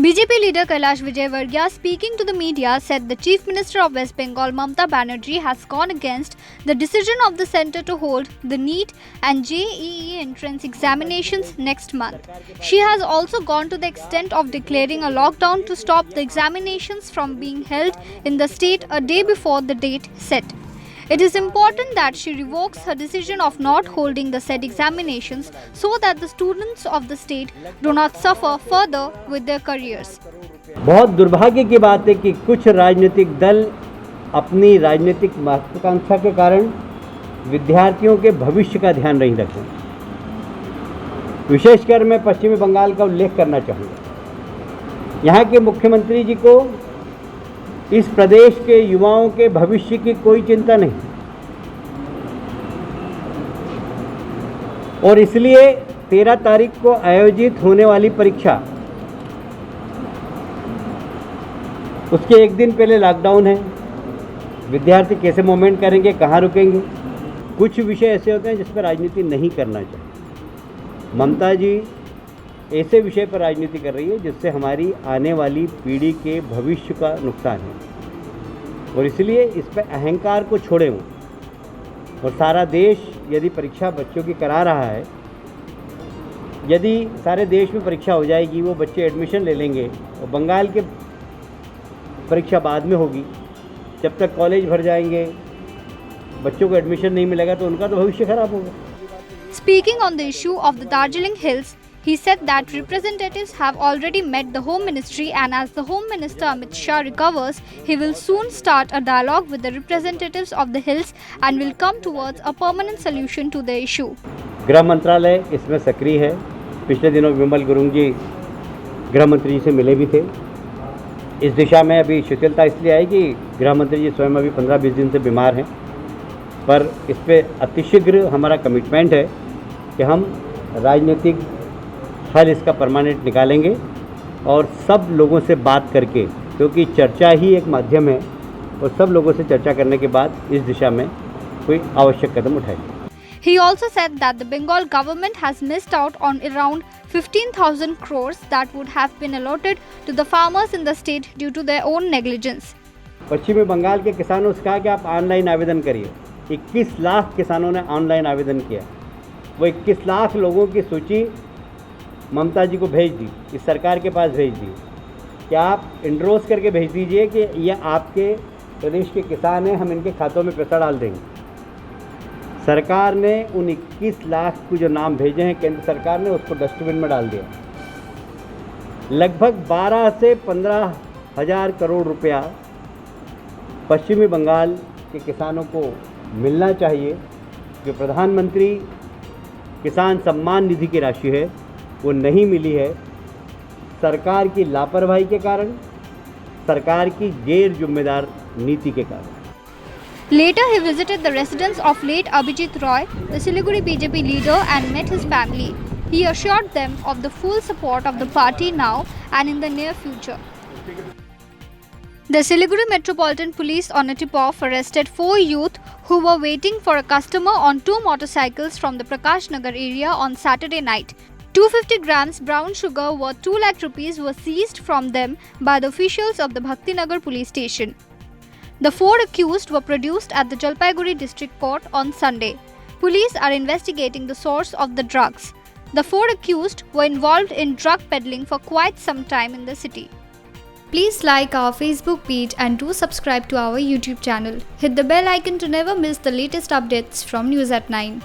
BJP leader Kailash Vijayvargiya, speaking to the media, said the Chief Minister of West Bengal, Mamata Banerjee, has gone against the decision of the centre to hold the NEET and JEE entrance examinations next month. She has also gone to the extent of declaring a lockdown to stop the examinations from being held in the state a day before the date set. It is important that she revokes her decision of not holding the said examinations so that the students of the state do not suffer further with their careers. बहुत दुर्भाग्य की बात है कि कुछ राजनीतिक दल अपनी राजनीतिक महत्वाकांक्षा के कारण विद्यार्थियों के भविष्य का ध्यान नहीं रखते। विशेषकर मैं पश्चिमी बंगाल का उल्लेख करना चाहूँगा। यहाँ के मुख्यमंत्री जी को इस प्रदेश के युवाओं के भविष्य की कोई चिंता नहीं और इसलिए 13 तारीख को आयोजित होने वाली परीक्षा उसके एक दिन पहले लॉकडाउन है। विद्यार्थी कैसे मूवमेंट करेंगे, कहाँ रुकेंगे? कुछ विषय ऐसे होते हैं जिस पर राजनीति नहीं करना चाहिए। ममता जी ऐसे विषय पर राजनीति कर रही है जिससे हमारी आने वाली पीढ़ी के भविष्य का नुकसान है और इसलिए इस पर अहंकार को छोड़े वो। और सारा देश यदि परीक्षा बच्चों की करा रहा है, यदि सारे देश में परीक्षा हो जाएगी, वो बच्चे एडमिशन ले लेंगे और बंगाल के परीक्षा बाद में होगी, जब तक कॉलेज भर जाएंगे बच्चों को एडमिशन नहीं मिलेगा तो उनका तो भविष्य खराब होगा। Speaking on the issue of the Darjeeling Hills, he said that representatives have already met the Home Ministry and as the Home Minister Amit Shah recovers, he will soon start a dialogue with the representatives of the hills and will come towards a permanent solution to the issue. गृह मंत्रालय इसमें सक्रिय है। पिछले दिनों विमल गुरुंग जी गृह मंत्री जी से मिले भी थे। इस दिशा में अभी शिथिलता इसलिए आई कि गृह मंत्री जी स्वयं अभी 15-20 दिन से बीमार हैं, पर इस पर अतिशीघ्र हमारा कमिटमेंट है कि हम राजनीतिक हल इसका परमानेंट निकालेंगे और सब लोगों से बात करके, क्योंकि चर्चा ही एक माध्यम है, और सब लोगों से चर्चा करने के बाद इस दिशा में कोई आवश्यक कदम उठाएंगे। He also said that the Bengal government has missed out on around 15,000 crores that would have been allotted to the farmers in the state due to their own negligence. पश्चिमी बंगाल के किसानों से कहा कि आप ऑनलाइन आवेदन करिए। 21 लाख किसानों ने ऑनलाइन आवेदन किया। वो 21 लाख लोगों की सूची ममता जी को भेज दी, इस सरकार के पास भेज दी कि आप इंड्रोस करके भेज दीजिए कि ये आपके प्रदेश के किसान हैं, हम इनके खातों में पैसा डाल देंगे। सरकार ने उन 21 लाख को जो नाम भेजे हैं केंद्र सरकार ने, उसको डस्टबिन में डाल दिया। लगभग 12 से 15 हज़ार करोड़ रुपया पश्चिमी बंगाल के किसानों को मिलना चाहिए। जो प्रधानमंत्री किसान सम्मान निधि की राशि है वो नहीं मिली है, सरकार की लापरवाही के कारण, सरकार की गैर जिम्मेदार नीति के कारण। Later, he visited the residence of late Abhijit Roy, the Siliguri BJP leader, and met his family. He assured them of the full support of the party now and in the near future. The Siliguri Metropolitan Police on a tip-off arrested 4 youth who were waiting for a customer on 2 motorcycles from the Prakash Nagar area on Saturday night. 250 grams brown sugar worth 2 lakh rupees was seized from them by the officials of the Bhakti Nagar police station. The 4 accused were produced at the Jalpaiguri District Court on Sunday. Police are investigating the source of the drugs. The 4 accused were involved in drug peddling for quite some time in the city. Please like our Facebook page and do subscribe to our YouTube channel. Hit the bell icon to never miss the latest updates from News at 9.